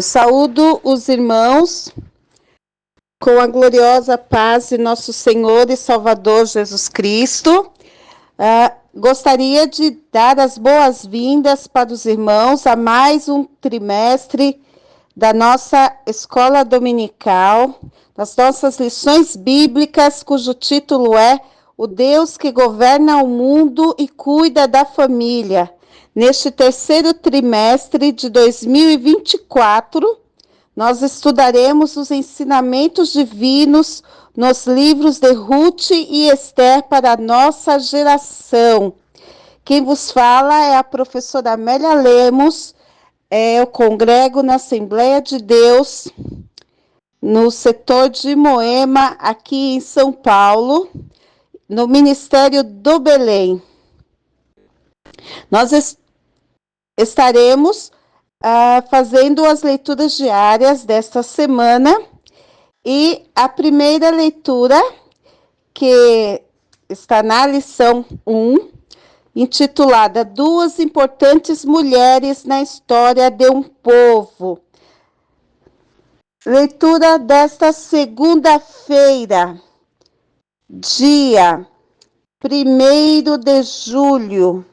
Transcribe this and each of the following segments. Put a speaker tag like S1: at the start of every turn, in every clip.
S1: Eu saúdo os irmãos com a gloriosa paz de nosso Senhor e Salvador Jesus Cristo. Gostaria de dar as boas-vindas para os irmãos a mais um trimestre da nossa escola dominical, das nossas lições bíblicas, cujo título é O Deus que governa o mundo e cuida da família. Neste terceiro trimestre de 2024, nós estudaremos os ensinamentos divinos nos livros de Ruth e Esther para a nossa geração. Quem vos fala é a professora Amélia Lemos. Eu congrego na Assembleia de Deus, no setor de Moema, aqui em São Paulo, no Ministério do Belém. Nós estaremos fazendo as leituras diárias desta semana, e a primeira leitura, que está na lição 1, intitulada Duas Importantes Mulheres na História de um Povo. Leitura desta segunda-feira, dia 1º de julho.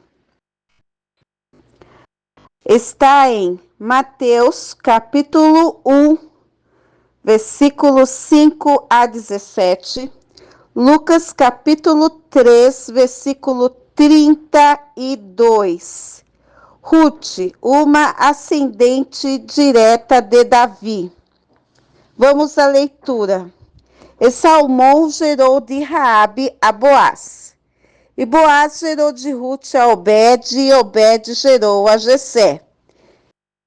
S1: Está em Mateus, capítulo 1, versículos 5 a 17. Lucas, capítulo 3, versículo 32. Ruth, uma ascendente direta de Davi. Vamos à leitura. E Salmão gerou de Raabe a Boaz. E Boaz gerou de Ruth a Obed, e Obed gerou a Jessé.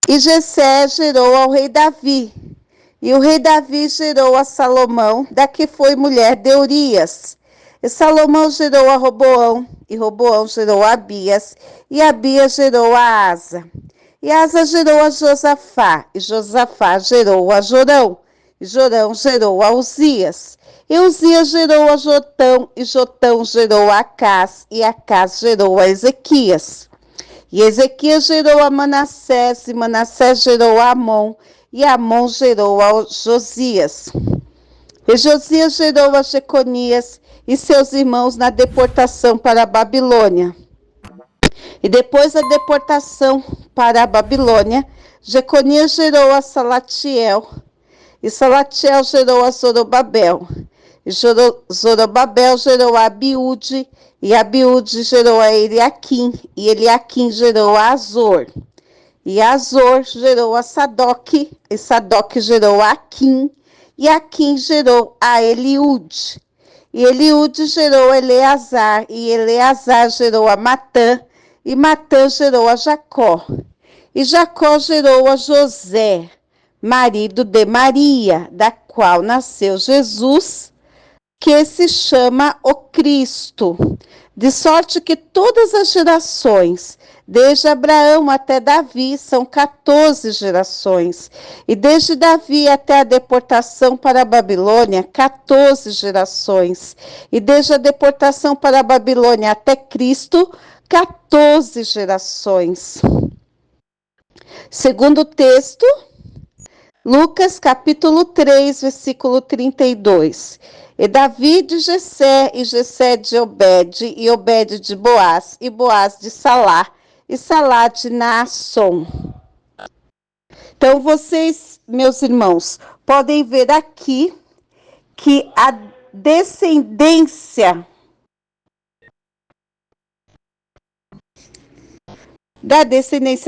S1: E Jessé gerou ao rei Davi. E o rei Davi gerou a Salomão, da que foi mulher de Urias. E Salomão gerou a Roboão, e Roboão gerou a Abias, e Abias gerou a Asa. E Asa gerou a Josafá, e Josafá gerou a Jorão, e Jorão gerou a Uzias. E Uzias gerou a Jotão, e Jotão gerou a Acás, e Acás gerou a Ezequias. E Ezequias gerou a Manassés, e Manassés gerou a Amon, e Amon gerou a Josias. E Josias gerou a Jeconias e seus irmãos na deportação para a Babilônia. E depois da deportação para a Babilônia, Jeconias gerou a Salatiel, e Salatiel gerou a Zorobabel. E Zorobabel gerou a Abiúde, e Abiúde gerou a Eliaquim, e Eliaquim gerou a Azor. E Azor gerou a Sadoque, e Sadoque gerou a Aquim, e Aquim gerou a Eliúde. E Eliúde gerou a Eleazar, e Eleazar gerou a Matã, e Matã gerou a Jacó. E Jacó gerou a José, marido de Maria, da qual nasceu Jesus, que se chama o Cristo. De sorte que todas as gerações, desde Abraão até Davi, são 14 gerações. E desde Davi até a deportação para a Babilônia, 14 gerações. E desde a deportação para a Babilônia até Cristo, 14 gerações. Segundo texto, Lucas capítulo 3, versículo 32. E Davi de Jessé, e Jessé de Obed, e Obed de Boaz, e Boaz de Salá, e Salá de Naasson. Então, vocês, meus irmãos, podem ver aqui que a descendência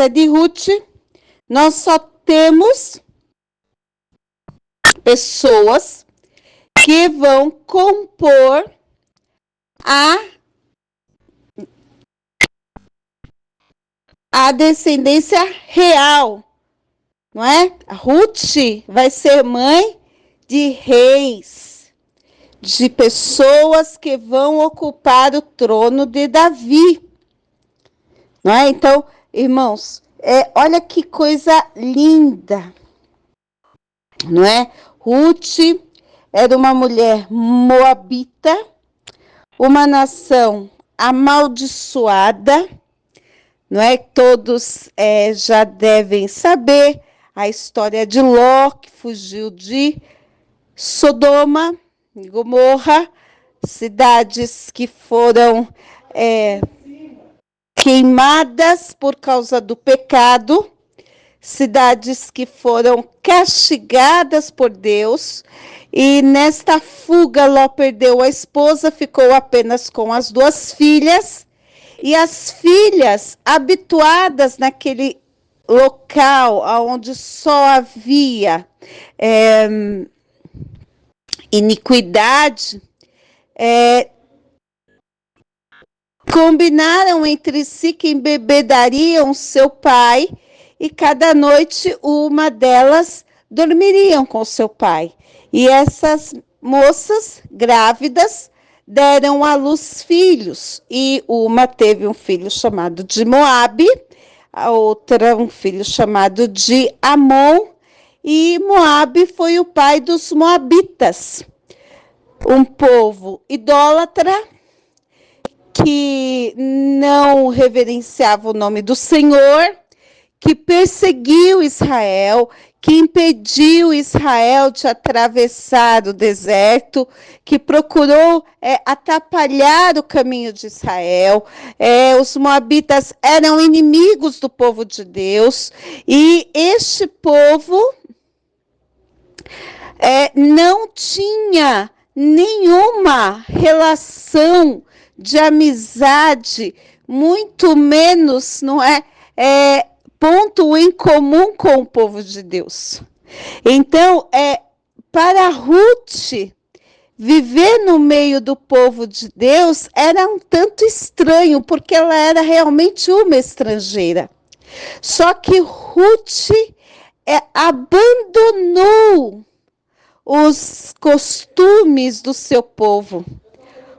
S1: de Ruth, nós só temos pessoas que vão compor a descendência real, não é? A Ruth vai ser mãe de reis, de pessoas que vão ocupar o trono de Davi, não é? Então, irmãos, olha que coisa linda, não é? Ruth era uma mulher moabita, uma nação amaldiçoada, não é? Todos já devem saber a história de Ló, que fugiu de Sodoma e Gomorra, cidades que foram queimadas por causa do pecado, cidades que foram castigadas por Deus, e nesta fuga Ló perdeu a esposa, ficou apenas com as 2 filhas, e as filhas, habituadas naquele local onde só havia iniquidade, combinaram entre si que embebedariam seu pai, e cada noite uma delas dormiriam com seu pai. E essas moças grávidas deram à luz filhos, e uma teve um filho chamado de Moabe, a outra um filho chamado de Amon, e Moabe foi o pai dos moabitas, um povo idólatra que não reverenciava o nome do Senhor, que perseguiu Israel, que impediu Israel de atravessar o deserto, que procurou atrapalhar o caminho de Israel. Os moabitas eram inimigos do povo de Deus, e este povo não tinha nenhuma relação de amizade, muito menos, ponto em comum com o povo de Deus. Então, para Ruth, viver no meio do povo de Deus era um tanto estranho, porque ela era realmente uma estrangeira. Só que Ruth abandonou os costumes do seu povo.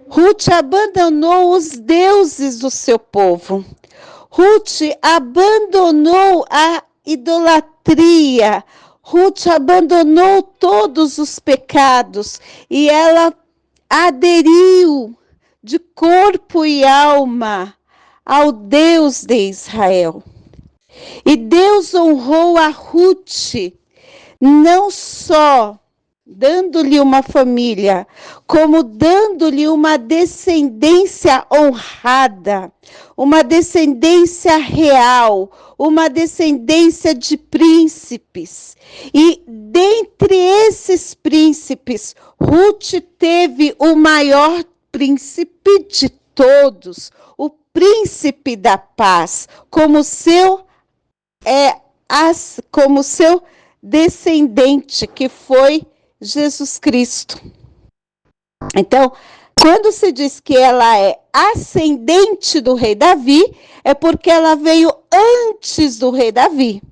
S1: Ruth abandonou os deuses do seu povo. Ruth abandonou a idolatria. Ruth abandonou todos os pecados e ela aderiu de corpo e alma ao Deus de Israel. E Deus honrou a Ruth, não só dando-lhe uma família, como dando-lhe uma descendência honrada, uma descendência real, uma descendência de príncipes. E dentre esses príncipes, Ruth teve o maior príncipe de todos, o príncipe da paz, como seu descendente, que foi Jesus Cristo. Então, quando se diz que ela é ascendente do rei Davi, é porque ela veio antes do rei Davi.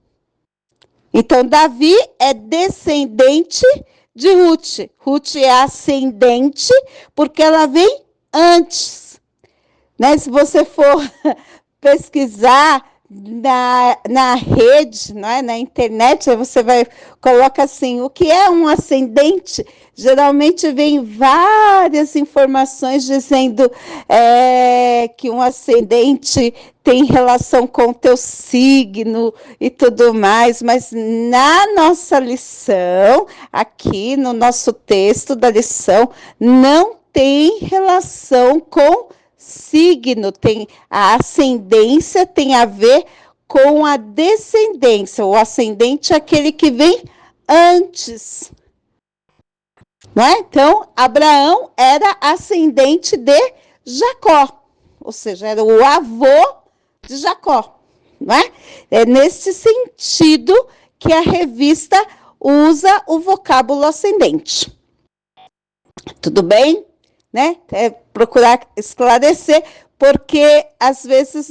S1: Então, Davi é descendente de Ruth. Ruth é ascendente porque ela vem antes. Se você for pesquisar na rede, na internet, você coloca assim, o que é um ascendente? Geralmente vem várias informações dizendo que um ascendente tem relação com o teu signo e tudo mais, mas na nossa lição, aqui no nosso texto da lição, não tem relação com signo, a ascendência tem a ver com a descendência. O ascendente é aquele que vem antes. Então, Abraão era ascendente de Jacó, ou seja, era o avô de Jacó. É nesse sentido que a revista usa o vocábulo ascendente. Tudo bem? Procurar esclarecer, porque às vezes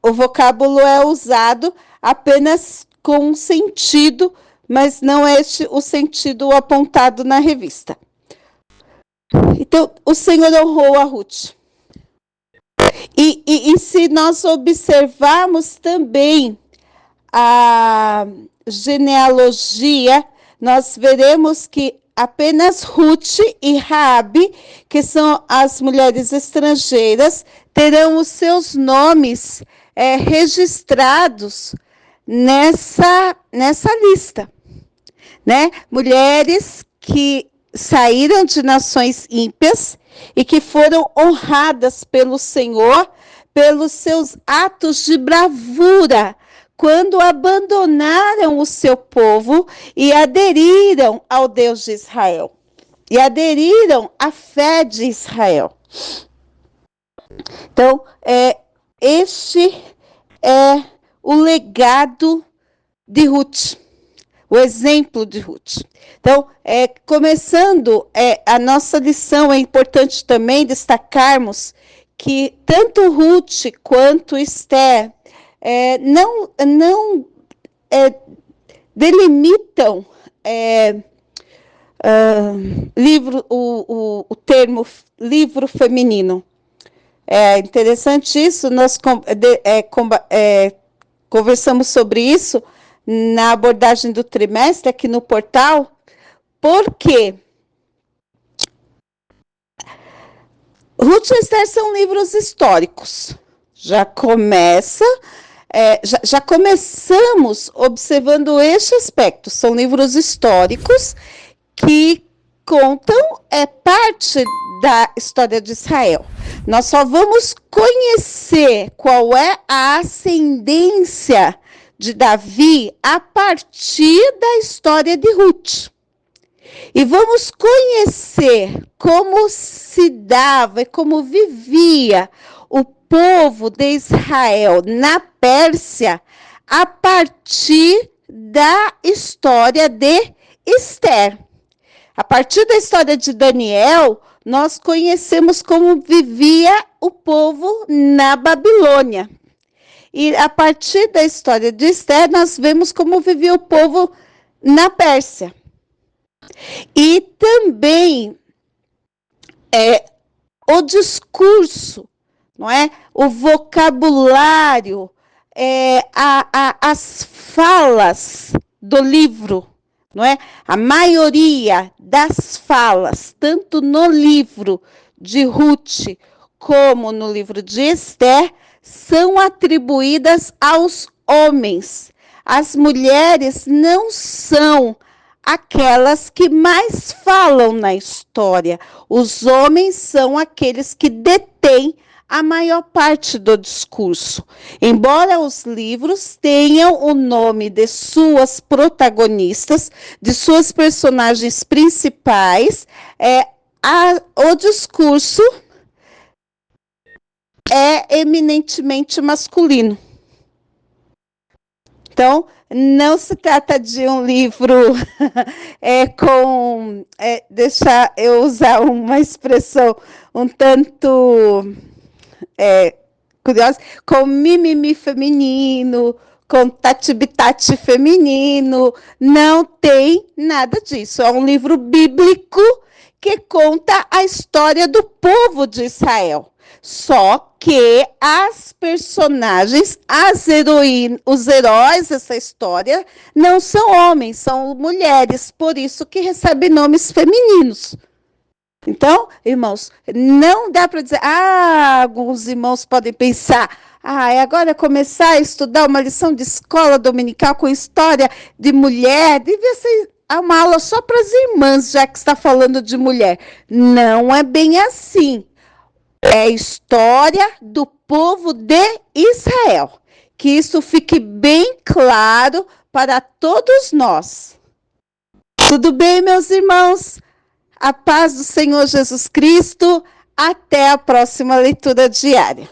S1: o vocábulo é usado apenas com um sentido, mas não é este o sentido apontado na revista. Então, o Senhor honrou a Ruth. E se nós observarmos também a genealogia, nós veremos que apenas Ruth e Raabe, que são as mulheres estrangeiras, terão os seus nomes registrados nessa lista, né? Mulheres que saíram de nações ímpias e que foram honradas pelo Senhor pelos seus atos de bravura, quando abandonaram o seu povo e aderiram ao Deus de Israel, e aderiram à fé de Israel. Então, este é o legado de Ruth, o exemplo de Ruth. Então, começando a nossa lição, é importante também destacarmos que tanto Ruth quanto Esther não delimitam o termo livro feminino. É interessante isso, nós conversamos sobre isso na abordagem do trimestre aqui no portal, porque Ruth e Esther são livros históricos. Já começamos observando este aspecto. São livros históricos que contam parte da história de Israel. Nós só vamos conhecer qual é a ascendência de Davi a partir da história de Ruth. E vamos conhecer como se dava e como vivia o povo de Israel na Pérsia a partir da história de Esther. A partir da história de Daniel, nós conhecemos como vivia o povo na Babilônia. E a partir da história de Esther, nós vemos como vivia o povo na Pérsia. E também o discurso, não é? O vocabulário, as falas do livro, não é? A maioria das falas, tanto no livro de Ruth como no livro de Esther, são atribuídas aos homens. As mulheres não são aquelas que mais falam na história. Os homens são aqueles que detêm a maior parte do discurso. Embora os livros tenham o nome de suas protagonistas, de suas personagens principais, o discurso é eminentemente masculino. Então, não se trata de um livro deixa eu usar uma expressão um tanto curiosa, com mimimi feminino, com tati-bitati feminino. Não tem nada disso. É um livro bíblico que conta a história do povo de Israel. Só que as personagens, os heróis dessa história não são homens, são mulheres, por isso que recebem nomes femininos. Então, irmãos, não dá para dizer, alguns irmãos podem pensar, agora começar a estudar uma lição de escola dominical com história de mulher, devia ser uma aula só para as irmãs, já que está falando de mulher. Não é bem assim. É a história do povo de Israel. Que isso fique bem claro para todos nós. Tudo bem, meus irmãos? A paz do Senhor Jesus Cristo. Até a próxima leitura diária.